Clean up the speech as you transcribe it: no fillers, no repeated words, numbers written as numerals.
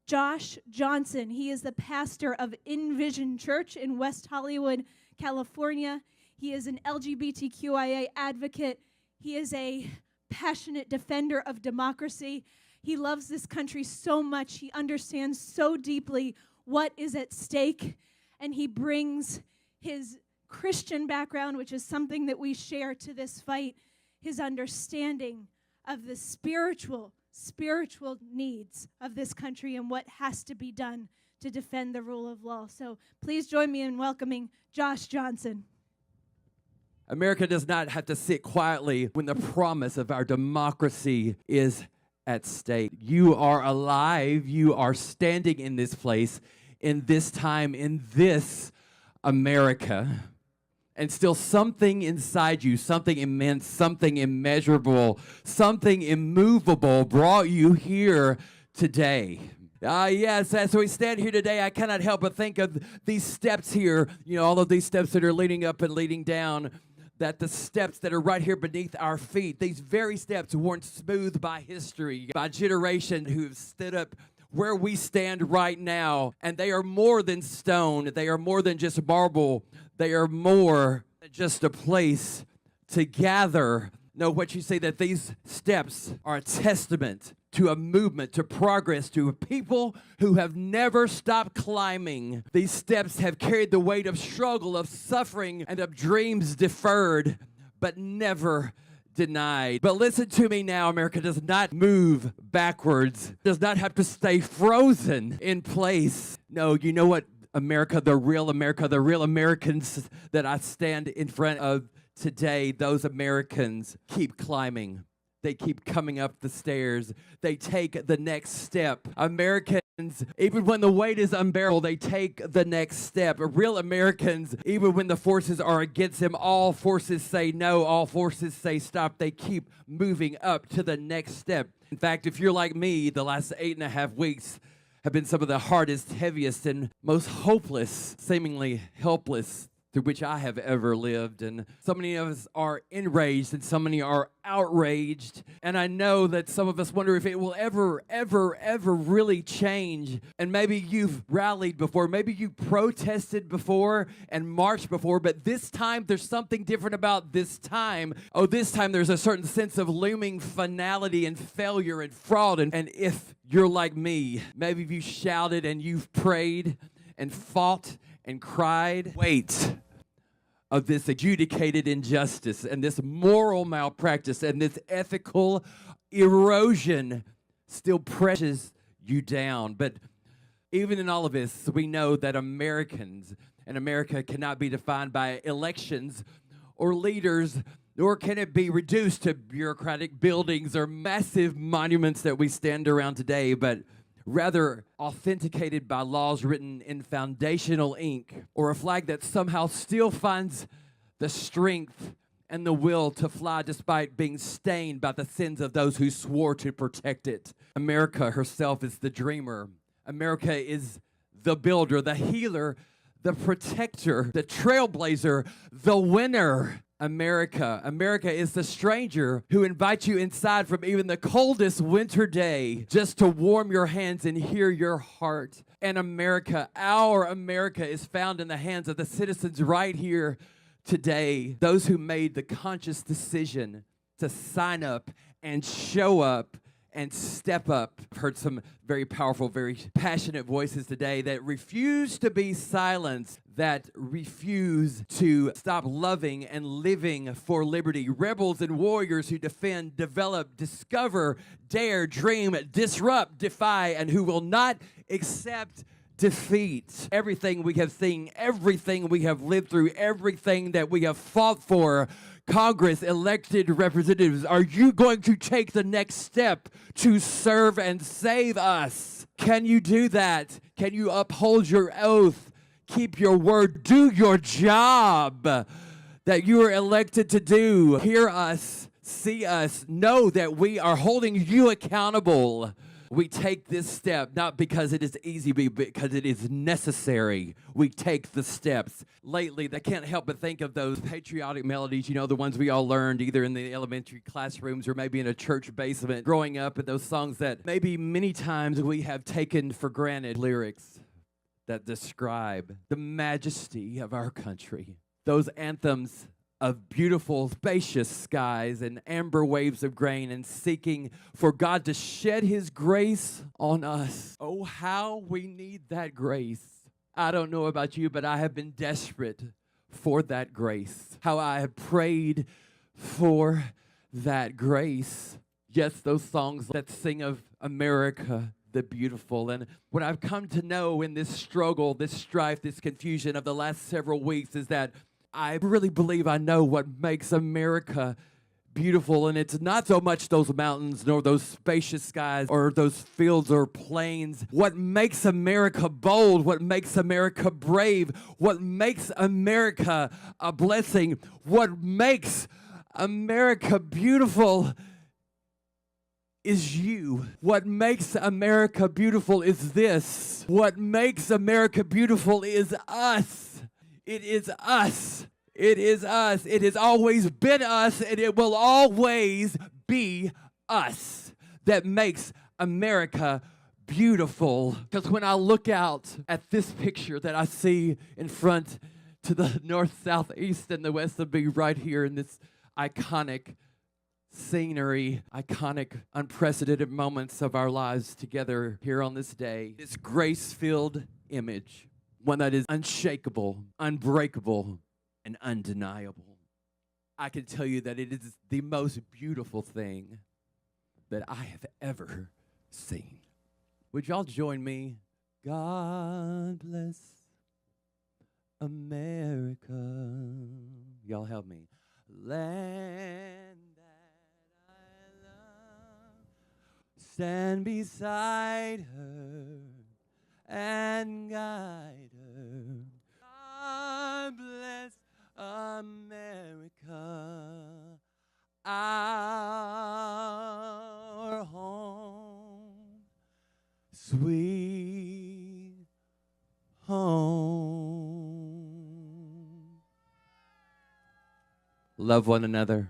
Josh Johnson. He is the pastor of Envision Church in West Hollywood, California. He is an LGBTQIA advocate. He is a passionate defender of democracy. He loves this country so much. He understands so deeply what is at stake, and he brings his Christian background, which is something that we share to this fight, his understanding of the spiritual needs of this country and what has to be done to defend the rule of law. So please join me in welcoming Josh Johnson. America does not have to sit quietly when the promise of our democracy is at stake. You are alive. You are standing in this place, in this time, in this America. And still something inside you, something immense, something immeasurable, something immovable brought you here today. Yes, as we stand here today, I cannot help but think of these steps here, all of these steps that are leading up and leading down, that the steps that are right here beneath our feet, these very steps weren't smoothed by history, by generation who have stood up where we stand right now, and they are more than stone. They are more than just marble. They are more than just a place to gather. Know what you say, that these steps are a testament to a movement, to progress, to a people who have never stopped climbing. These steps have carried the weight of struggle, of suffering, and of dreams deferred, but never denied. But listen to me now, America does not move backwards, does not have to stay frozen in place. No, you know what, America, the real Americans that I stand in front of today, those Americans keep climbing. They keep coming up the stairs. They take the next step. Americans, even when the weight is unbearable, they take the next step. Real Americans, even when the forces are against them, all forces say no, all forces say stop. They keep moving up to the next step. In fact, if you're like me, the last 8.5 weeks have been some of the hardest, heaviest, and most hopeless, seemingly helpless through which I have ever lived. And so many of us are enraged and so many are outraged. And I know that some of us wonder if it will ever really change. And maybe you've rallied before, maybe you protested before and marched before, but this time there's something different about this time. Oh, this time there's a certain sense of looming finality and failure and fraud. And if you're like me, maybe you shouted and you've prayed and fought and cried. Weight of this adjudicated injustice and this moral malpractice and this ethical erosion still presses you down. But even in all of this, we know that Americans and America cannot be defined by elections or leaders, nor can it be reduced to bureaucratic buildings or massive monuments that we stand around today, but rather authenticated by laws written in foundational ink, or a flag that somehow still finds the strength and the will to fly despite being stained by the sins of those who swore to protect it. America herself is the dreamer. America is the builder, the healer, the protector, the trailblazer, the winner. America is the stranger who invites you inside from even the coldest winter day just to warm your hands and hear your heart. And America, our America, is found in the hands of the citizens right here today, those who made the conscious decision to sign up and show up and step up. I've heard some very powerful, very passionate voices today that refuse to be silenced, that refuse to stop loving and living for liberty. Rebels and warriors who defend, develop, discover, dare, dream, disrupt, defy, and who will not accept defeat. Everything we have seen, everything we have lived through, everything that we have fought for, Congress, elected representatives, are you going to take the next step to serve and save us? Can you do that? Can you uphold your oath, keep your word, do your job that you are elected to do? Hear us, see us, know that we are holding you accountable. We take this step not because it is easy, but because it is necessary. We take the steps. Lately, I can't help but think of those patriotic melodies, you know, the ones we all learned either in the elementary classrooms or maybe in a church basement growing up, and those songs that maybe many times we have taken for granted, lyrics that describe the majesty of our country. Those anthems of beautiful, spacious skies and amber waves of grain, and seeking for God to shed his grace on us. Oh, how we need that grace. I don't know about you, but I have been desperate for that grace. How I have prayed for that grace. Yes, those songs that sing of America the beautiful. And what I've come to know in this struggle, this strife, this confusion of the last several weeks is that I really believe I know what makes America beautiful, and it's not so much those mountains nor those spacious skies or those fields or plains. What makes America bold, what makes America brave, what makes America a blessing, what makes America beautiful is you. What makes America beautiful is this. What makes America beautiful is us. It is us. It is us. It has always been us, and it will always be us that makes America beautiful. Because when I look out at this picture that I see in front to the north, south, east, and the west of me right here in this iconic scenery, iconic, unprecedented moments of our lives together here on this day, this grace-filled image, one that is unshakable, unbreakable, and undeniable. I can tell you that it is the most beautiful thing that I have ever seen. Would y'all join me? God bless America. Y'all help me. Land that I love, stand beside her and guide her. God bless America, our home, sweet home. Love one another.